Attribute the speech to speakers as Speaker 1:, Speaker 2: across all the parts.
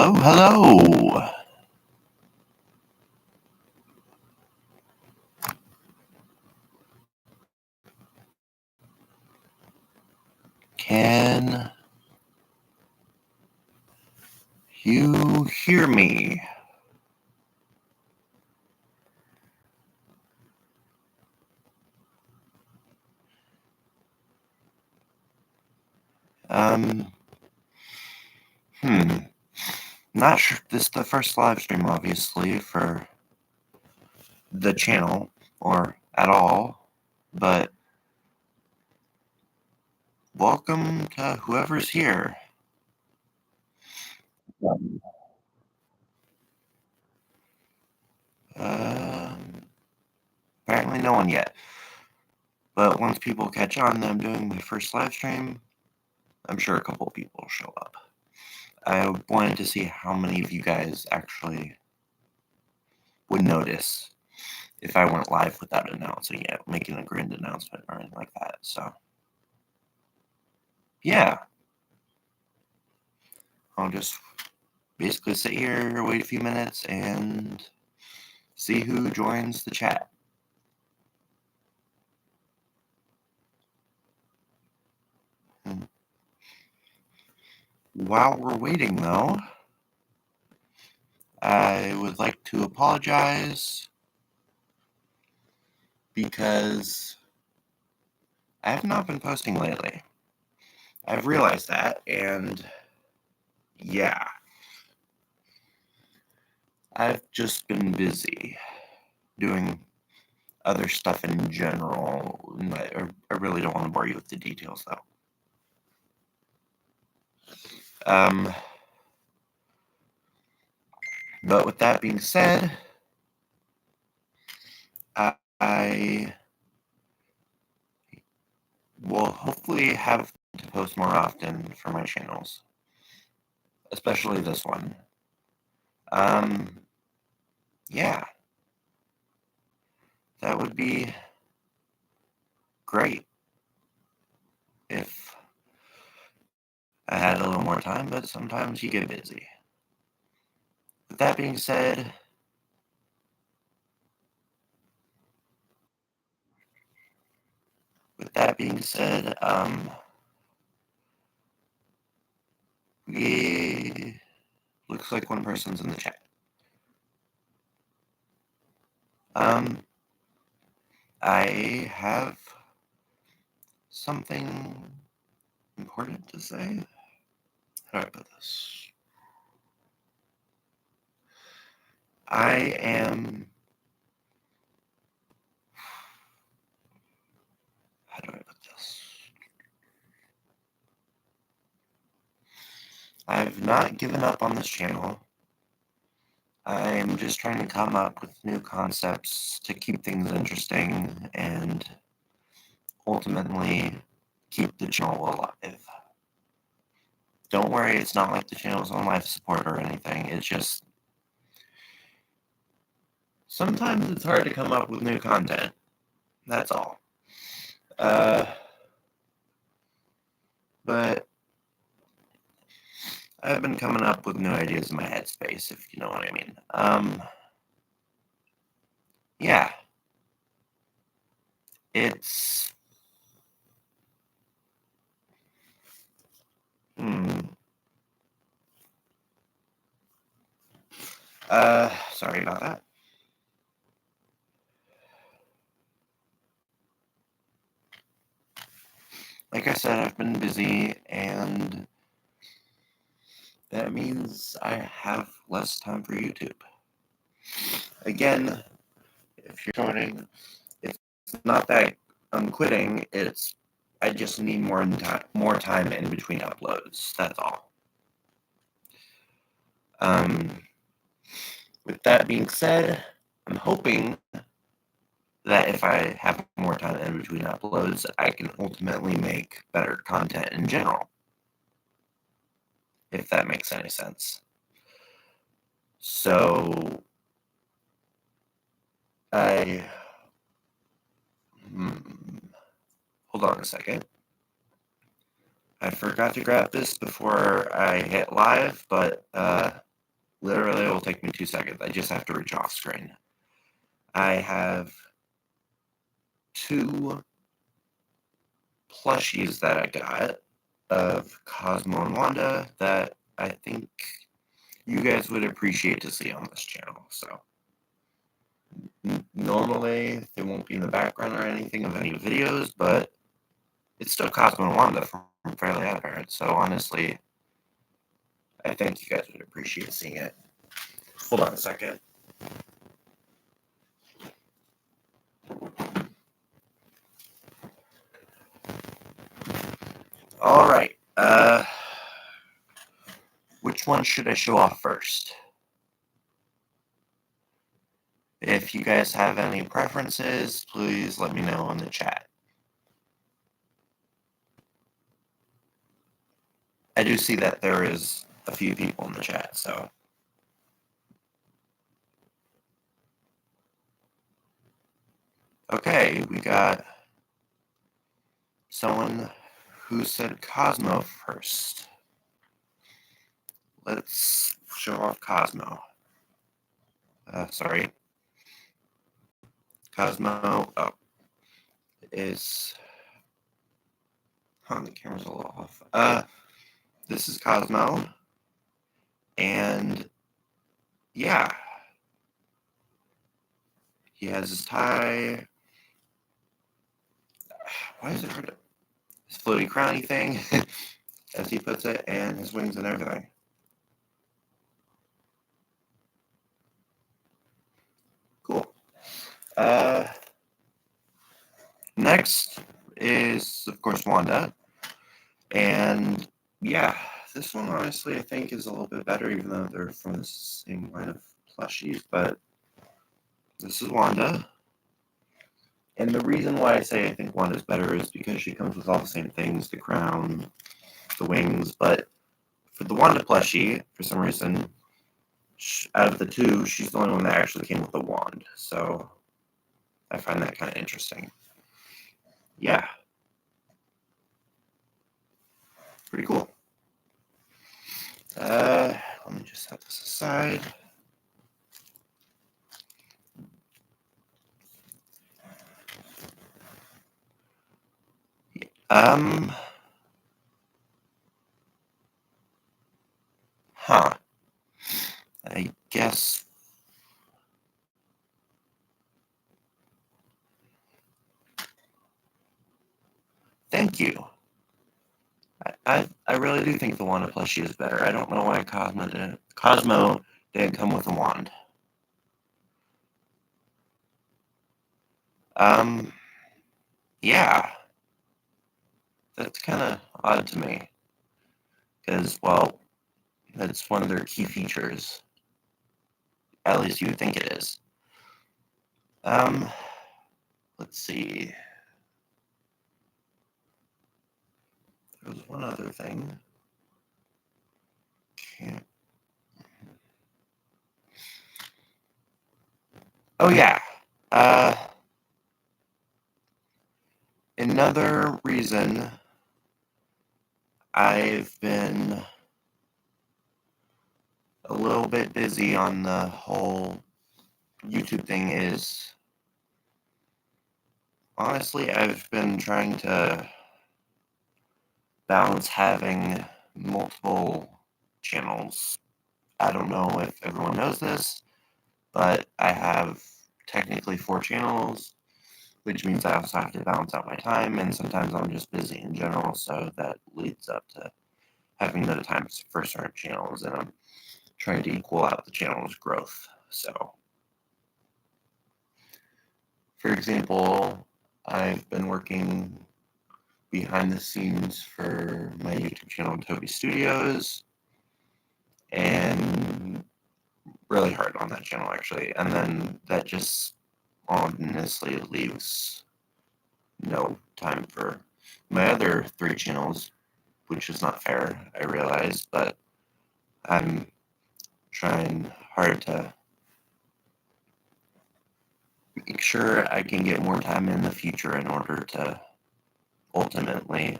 Speaker 1: Hello, hello. Can you hear me? Um, Not sure. This is the first live stream, obviously, for the channel, or at all, but welcome to whoever's here. Apparently no one yet. But once people catch on that I'm doing my first live stream, I'm sure a couple people will show up. I wanted to see how many of you guys actually would notice if I went live without announcing it, making a grand announcement or anything like that. So, yeah, I'll just basically sit here, wait a few minutes, and see who joins the chat. While we're waiting, though, I would like to apologize because I have not been posting lately. I've realized that, and yeah, I've just been busy doing other stuff in general. I really don't want to bore you with the details, though. But with that being said, I will hopefully have to post more often for my channels, especially this one. Yeah, that would be great if I had a little more time, but sometimes you get busy. With that being said, looks like one person's in the chat. I have something important to say. How do I put this? I am. How do I put this? I've not given up on this channel. I'm just trying to come up with new concepts to keep things interesting and ultimately keep the channel alive. Don't worry, it's not like the channel's on life support or anything. It's just sometimes it's hard to come up with new content. That's all. But I've been coming up with new ideas in my headspace, if you know what I mean. Yeah. It's sorry about that. Like I said, I've been busy, and that means I have less time for YouTube. Again, if you're joining, it's not that I'm quitting, it's I just need more time in between uploads. That's all. With that being said, I'm hoping that if I have more time in between uploads, I can ultimately make better content in general. If that makes any sense. So, hold on a second. I forgot to grab this before I hit live, but Literally, it will take me 2 seconds. I just have to reach off screen. I have 2 plushies that I got of Cosmo and Wanda that I think you guys would appreciate to see on this channel. So normally they won't be in the background or anything of any videos, but it's still Cosmo and Wanda from Fairly Odd Parents. So honestly, I think you guys would appreciate seeing it. Hold on a second. All right. Which one should I show off first? If you guys have any preferences, please let me know in the chat. I do see that there is a few people in the chat, so. Okay, we got someone who said Cosmo first. Let's show off Cosmo. Sorry. Cosmo, is... the camera's a little off. This is Cosmo. And, yeah. He has his tie. Why is it hard to... His floaty crowny thing, as he puts it, and his wings and everything. Cool. Next is, of course, Wanda. And, yeah, this one, honestly, I think is a little bit better, even though they're from the same line of plushies. But this is Wanda. And the reason why I say I think Wanda's better is because she comes with all the same things, the crown, the wings. But for the Wanda plushie, for some reason, out of the 2, she's the only one that actually came with a wand. So I find that kind of interesting. Yeah. Pretty cool. Let me just set this aside. I guess. Thank you. I really do think the Wanda plushie is better. I don't know why Cosmo didn't come with a wand. Yeah. That's kind of odd to me. Because, well, that's one of their key features. At least you would think it is. Let's see. There was one other thing. Oh, yeah. Another reason I've been a little bit busy on the whole YouTube thing is, honestly, I've been trying to balance having multiple channels. I don't know if everyone knows this, but I have technically 4 channels, which means I also have to balance out my time, and sometimes I'm just busy in general, so that leads up to having no time for certain channels, and I'm trying to equal out the channel's growth. So, for example, I've been working behind the scenes for my YouTube channel, Toby Studios, and really hard on that channel, actually. And then that just honestly leaves no time for my other 3 channels, which is not fair, I realize, but I'm trying hard to make sure I can get more time in the future in order to ultimately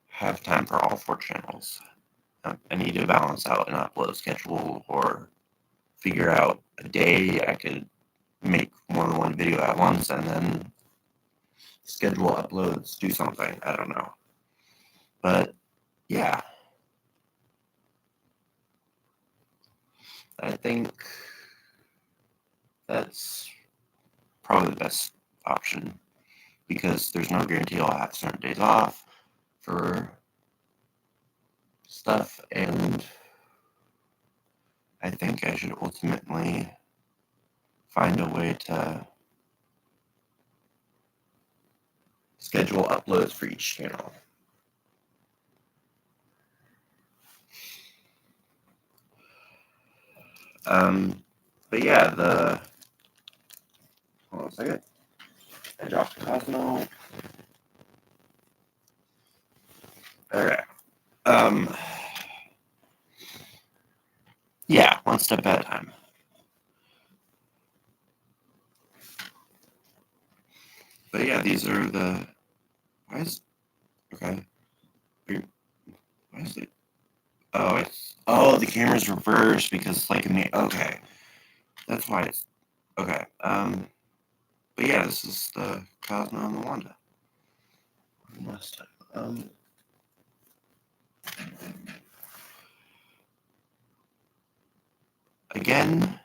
Speaker 1: have time for all 4 channels. I need to balance out an upload schedule or figure out a day I could make more than one video at once and then schedule uploads, do something. I don't know. But yeah, I think that's probably the best option because there's no guarantee I'll have certain days off for stuff, and I think I should ultimately find a way to schedule uploads for each channel. But yeah, hold on a second. I dropped the Cosmo. Okay. Yeah, one step at a time. But yeah, these are the. Why is. Okay. Why is it? Oh, the camera's reversed because, like, in the. Okay. That's why it's. Okay. But yeah, this is the Cosmo and the Wanda. Last time. Again,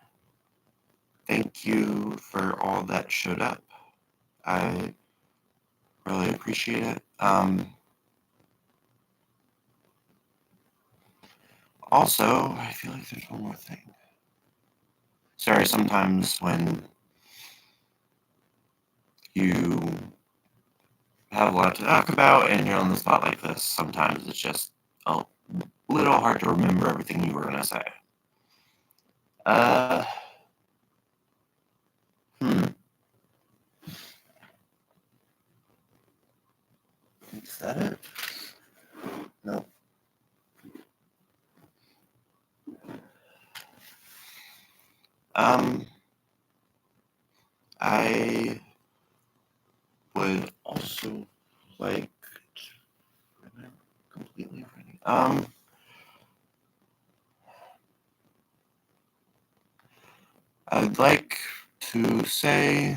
Speaker 1: thank you for all that showed up. I really appreciate it. Also, I feel like there's one more thing. Sorry, sometimes when you have a lot to talk about and you're on the spot like this, sometimes it's just a little hard to remember everything you were going to say. Is that it? No. I would also like completely ready. I'd like to say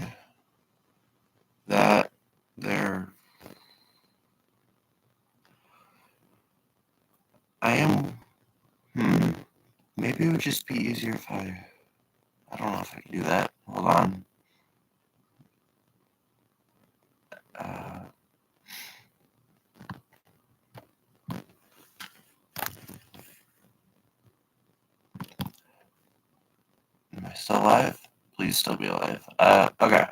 Speaker 1: that maybe it would just be easier if I don't know if I can do that. Hold on. Am I still alive? Please still be alive. Okay.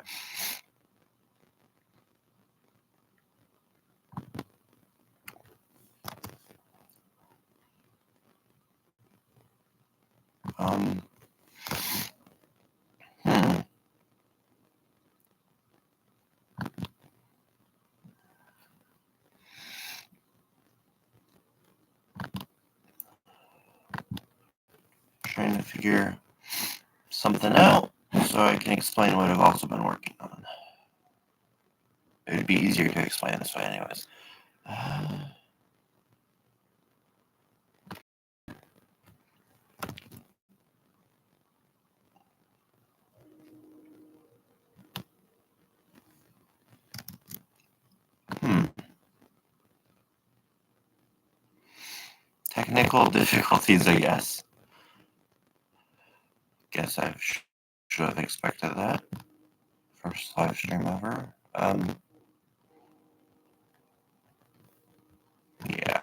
Speaker 1: Trying to figure something out so I can explain what I've also been working on. It would be easier to explain this way anyways. Technical difficulties, I guess. Guess I should have expected that. First live stream ever. Yeah.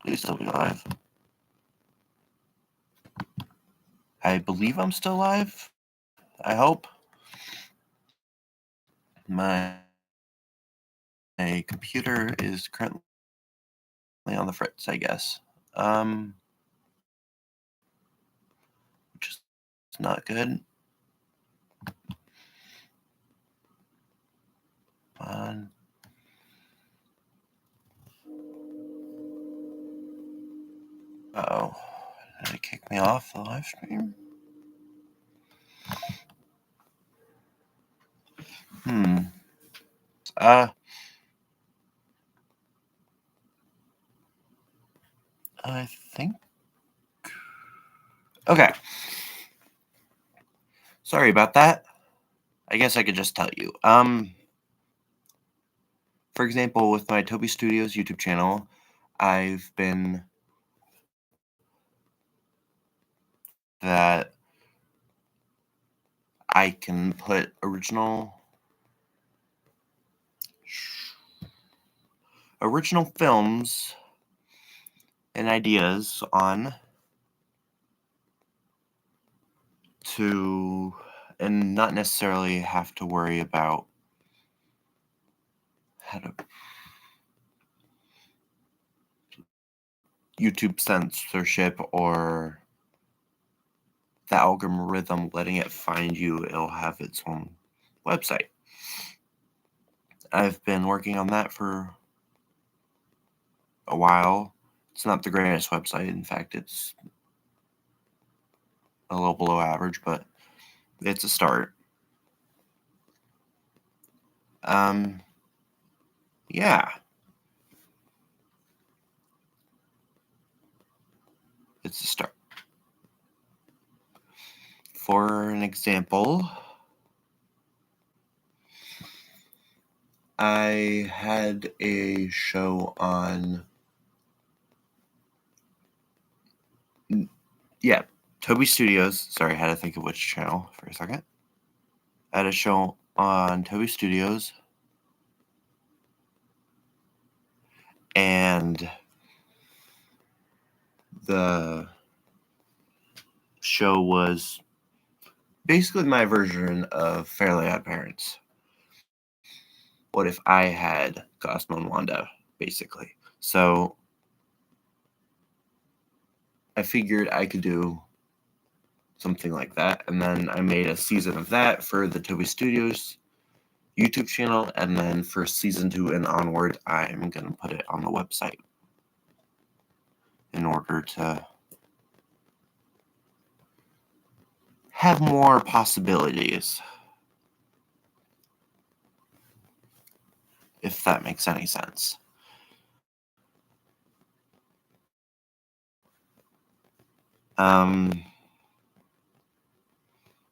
Speaker 1: Please still be alive. I believe I'm still live. I hope. My computer is currently on the fritz, I guess. Which is not good. On. Uh-oh. Did it kick me off the live stream? I think. Okay. Sorry about that. I guess I could just tell you. For example, with my Toby Studios YouTube channel, I've been that I can put original films and ideas on to, and not necessarily have to worry about how to YouTube censorship or the algorithm letting it find you. It'll have its own website. I've been working on that for a while. It's not the greatest website. In fact, it's a little below average, but it's a start. Yeah. It's a start. For an example, I had a show on, Toby Studios. Sorry, I had to think of which channel for a second. I had a show on Toby Studios, and the show was basically my version of Fairly Odd Parents. What if I had Cosmo and Wanda, basically? So I figured I could do something like that, and then I made a season of that for the Toby Studios YouTube channel, and then for season 2 and onward, I'm going to put it on the website in order to have more possibilities, if that makes any sense.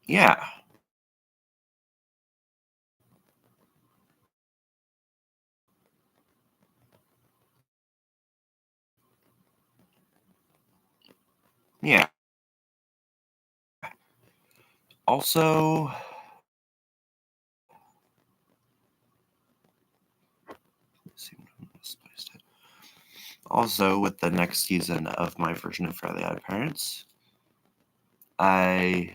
Speaker 1: Yeah. Yeah. Also, with the next season of my version of Fairly Odd Parents, I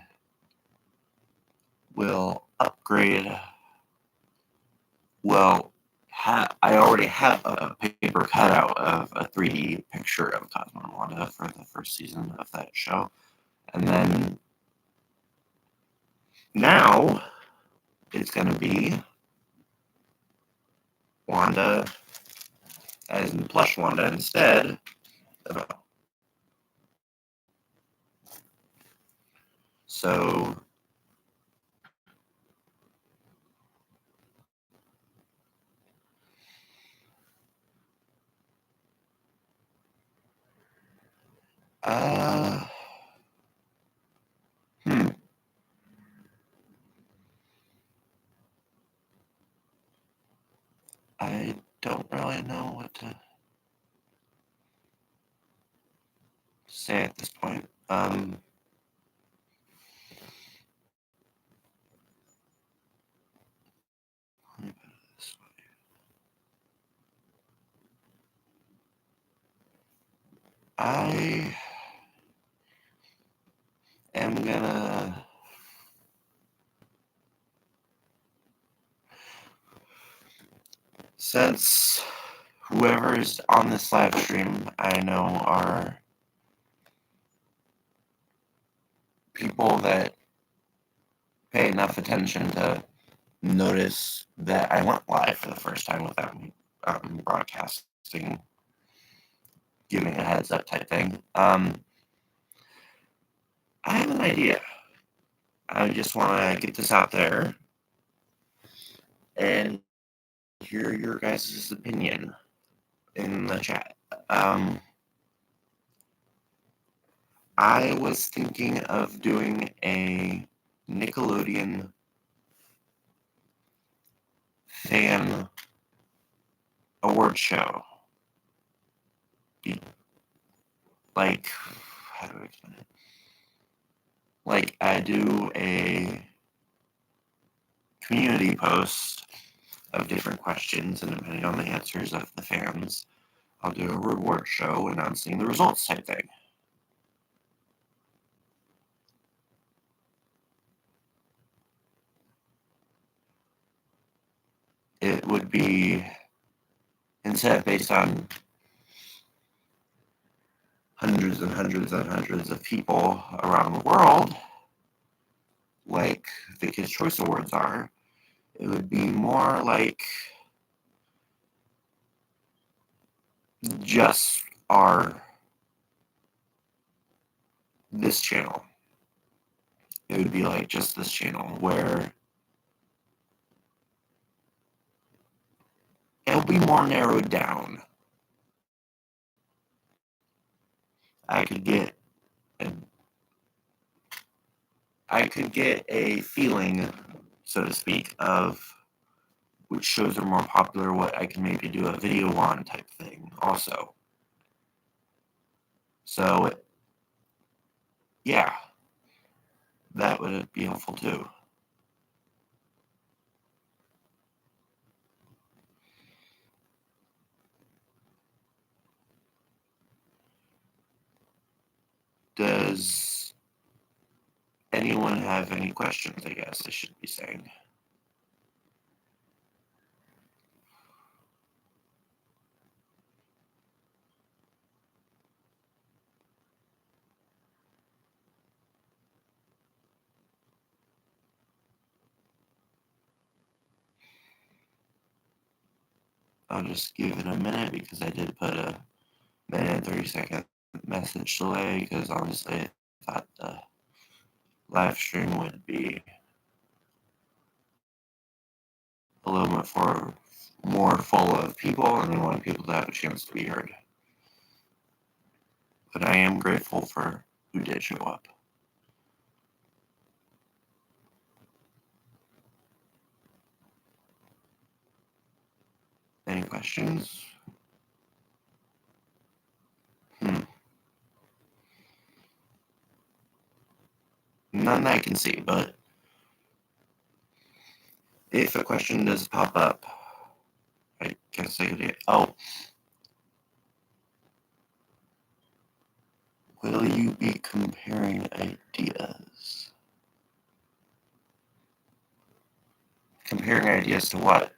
Speaker 1: will upgrade. Well, I already have a paper cutout of a 3D picture of Cosmo and Wanda for the first season of that show. And then now it's going to be Wanda, as in plush Wanda instead. So I don't really know what to say at this point. Let me put it this way. I am gonna Since whoever's on this live stream, I know are people that pay enough attention to notice that I went live for the first time without me broadcasting, giving a heads up type thing. I have an idea. I just want to get this out there and hear your guys' opinion in the chat. I was thinking of doing a Nickelodeon fan award show. Like, how do I explain it? Like, I do a community post of different questions, and depending on the answers of the fans, I'll do a reward show announcing the results type thing. It would be, instead of based on hundreds and hundreds and hundreds of people around the world, like the Kids' Choice Awards are, it would be more like just this channel. It would be like just this channel where it'll be more narrowed down. I could get a feeling, so to speak, of which shows are more popular, what I can maybe do a video on type thing also. So, yeah, that would be helpful too. Does anyone have any questions, I guess I should be saying? I'll just give it a minute because I did put a minute and 30-second message delay because honestly I thought the live stream would be a little bit more full of people, and I want people to have a chance to be heard. But I am grateful for who did show up. Any questions? None that I can see, but if a question does pop up, I guess I could. Oh. Will you be comparing ideas? Comparing ideas to what?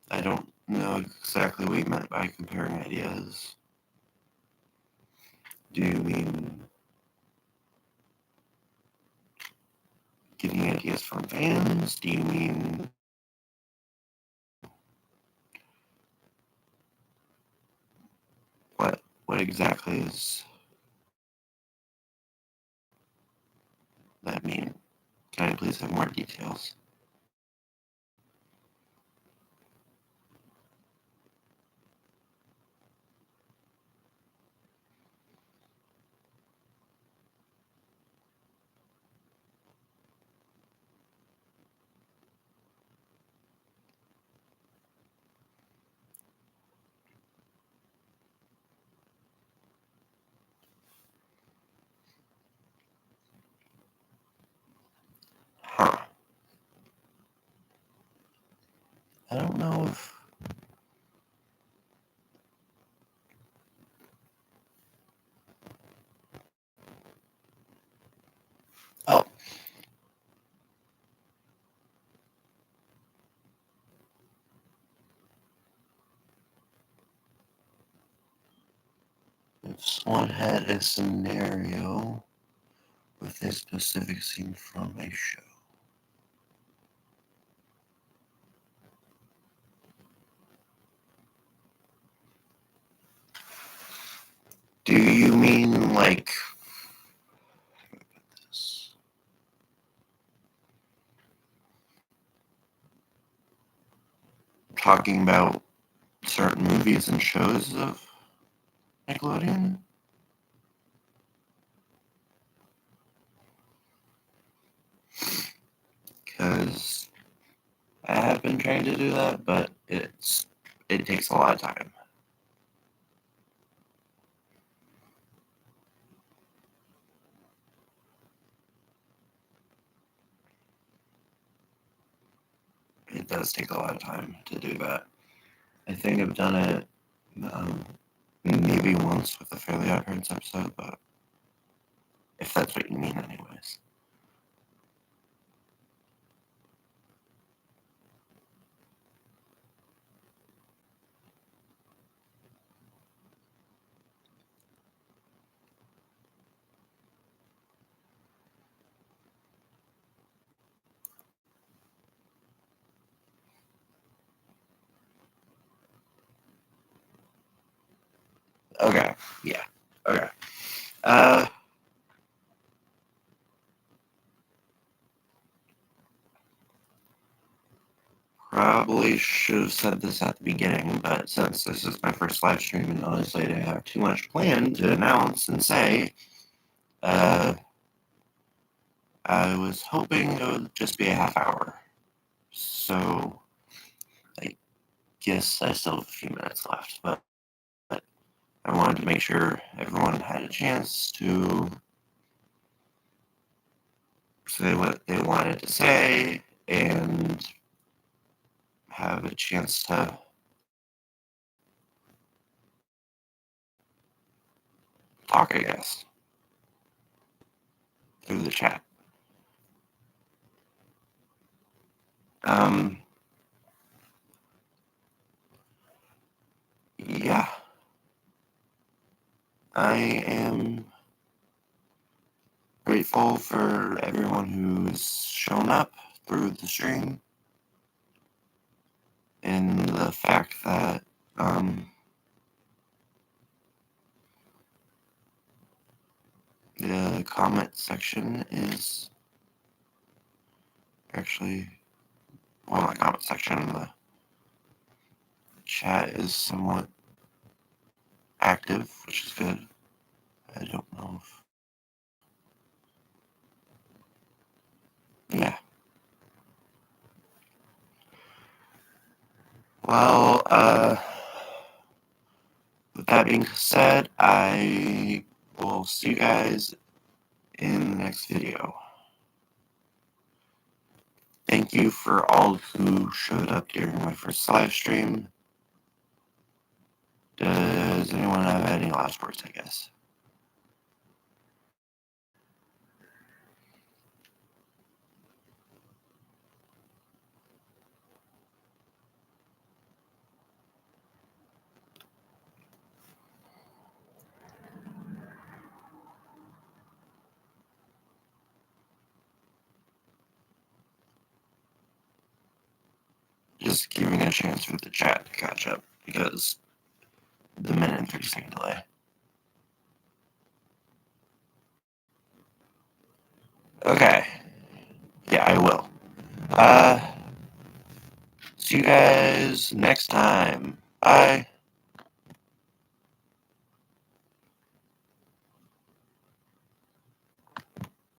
Speaker 1: I don't know exactly what you meant by comparing ideas. Do you mean getting ideas from fans? Do you mean what exactly is that mean? Can I please have more details? I don't know if... Oh. If someone had a scenario with a specific scene from a show. Do you mean like this? Talking about certain movies and shows of Nickelodeon? Because I have been trying to do that, but it takes a lot of time. It does take a lot of time to do that. I think I've done it maybe once with a Fairly Odd Parents episode, but if that's what you mean anyways. Okay, yeah, okay. Probably should have said this at the beginning, but since this is my first live stream and honestly I didn't have too much planned to announce and say, I was hoping it would just be a half hour. So I guess I still have a few minutes left, but I wanted to make sure everyone had a chance to say what they wanted to say and have a chance to talk, I guess, through the chat. Yeah. I am grateful for everyone who's shown up through the stream and the fact that the comment section is actually, well, not comment section, the chat is somewhat active, which is good. I don't know if... Yeah. Well, with that being said, I will see you guys in the next video. Thank you for all who showed up during my first live stream. Does anyone have any last words, I guess? Just giving a chance for the chat to catch up because the minute and 30-second delay. Okay. Yeah, I will. See you guys next time. Bye.